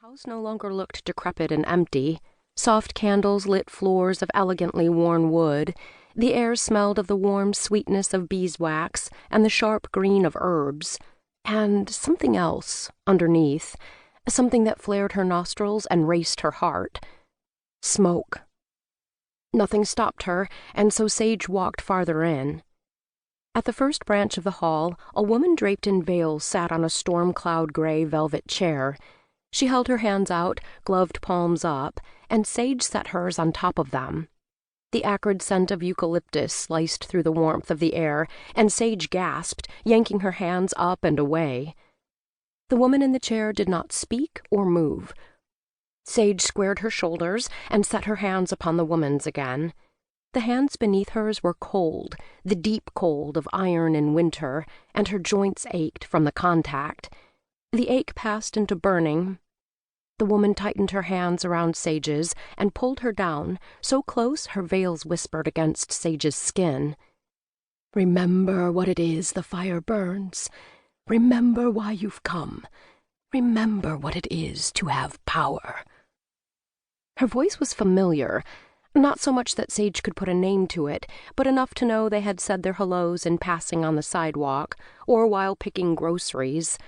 house no longer looked decrepit and empty. Soft candles lit floors of elegantly worn wood. The air smelled of the warm sweetness of beeswax and the sharp green of herbs, and something else underneath, something that flared her nostrils and raced her heart. Smoke. Nothing stopped her, and so Sage walked farther in. At the first branch of the hall, a woman draped in veils sat on a storm-cloud gray velvet chair. She held her hands out, gloved palms up, and Sage set hers on top of them. The acrid scent of eucalyptus sliced through the warmth of the air, and Sage gasped, yanking her hands up and away. The woman in the chair did not speak or move. Sage squared her shoulders and set her hands upon the woman's again. The hands beneath hers were cold, the deep cold of iron in winter, and her joints ached from the contact. The ache passed into burning. The woman tightened her hands around Sage's and pulled her down, so close her veils whispered against Sage's skin. "Remember what it is the fire burns. Remember why you've come. Remember what it is to have power." Her voice was familiar. Not so much that Sage could put a name to it, but enough to know they had said their hellos in passing on the sidewalk, or while picking groceries.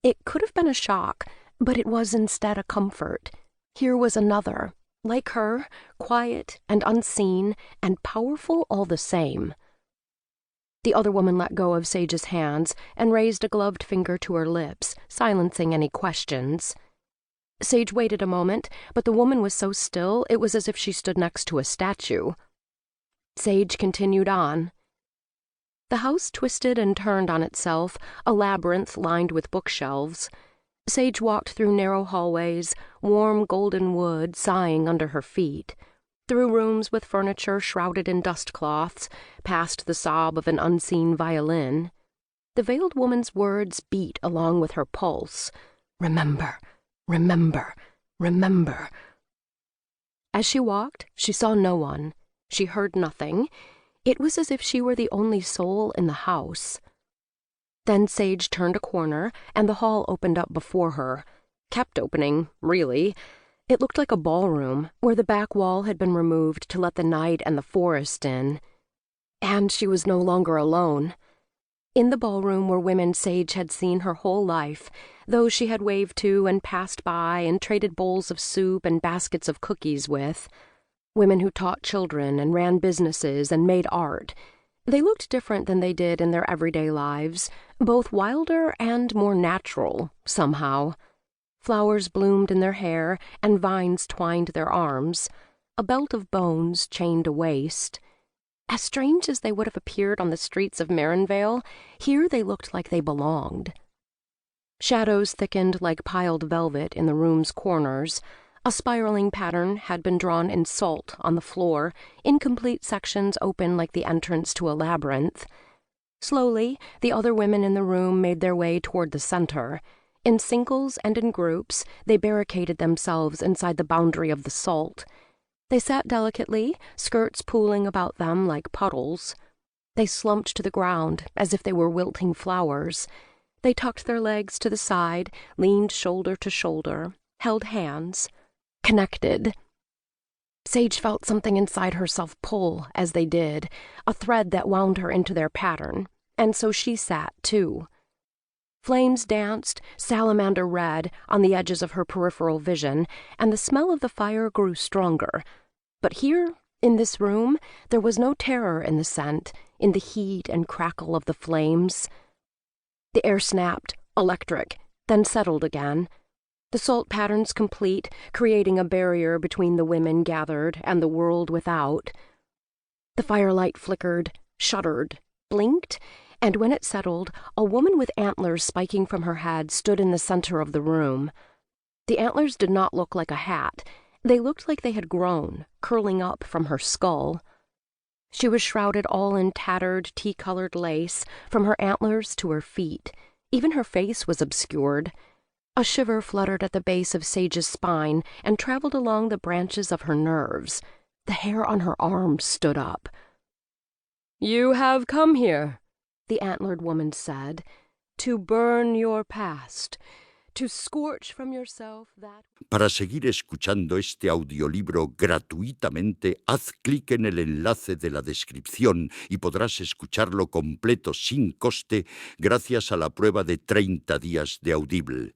It could have been a shock, but it was instead a comfort. Here was another, like her, quiet and unseen, and powerful all the same. The other woman let go of Sage's hands and raised a gloved finger to her lips, silencing any questions. Sage waited a moment, but the woman was so still it was as if she stood next to a statue. Sage continued on. The house twisted and turned on itself, a labyrinth lined with bookshelves. Sage walked through narrow hallways, warm golden wood sighing under her feet, through rooms with furniture shrouded in dust cloths, past the sob of an unseen violin. The veiled woman's words beat along with her pulse. Remember, remember, remember. As she walked, she saw no one. She heard nothing. It was as if she were the only soul in the house. Then Sage turned a corner, and the hall opened up before her. Kept opening, really. It looked like a ballroom, where the back wall had been removed to let the night and the forest in. And she was no longer alone. In the ballroom were women Sage had seen her whole life, those she had waved to and passed by and traded bowls of soup and baskets of cookies with. Women who taught children and ran businesses and made art. They looked different than they did in their everyday lives, both wilder and more natural, somehow. Flowers bloomed in their hair, and vines twined their arms. A belt of bones chained a waist. As strange as they would have appeared on the streets of Marinvale, here they looked like they belonged. Shadows thickened like piled velvet in the room's corners. A spiraling pattern had been drawn in salt on the floor, incomplete sections open like the entrance to a labyrinth. Slowly, the other women in the room made their way toward the center. In singles and in groups, they barricaded themselves inside the boundary of the salt. They sat delicately, skirts pooling about them like puddles. They slumped to the ground as if they were wilting flowers. They tucked their legs to the side, leaned shoulder to shoulder, held hands. Connected. Sage felt something inside herself pull as they did, a thread that wound her into their pattern, and so she sat, too. Flames danced, salamander red, on the edges of her peripheral vision, and the smell of the fire grew stronger. But here, in this room, there was no terror in the scent, in the heat and crackle of the flames. The air snapped, electric, then settled again. The salt patterns complete, creating a barrier between the women gathered and the world without. The firelight flickered, shuddered, blinked, and when it settled, a woman with antlers spiking from her head stood in the center of the room. The antlers did not look like a hat. They looked like they had grown, curling up from her skull. She was shrouded all in tattered, tea-colored lace, from her antlers to her feet. Even her face was obscured. A shiver fluttered at the base of Sage's spine and traveled along the branches of her nerves. The hair on her arms stood up. "You have come here," the antlered woman said, "to burn your past, to scorch from yourself that... Para seguir escuchando este audiolibro gratuitamente, haz clic en el enlace de la descripción y podrás escucharlo completo sin coste gracias a la prueba de 30 días de Audible.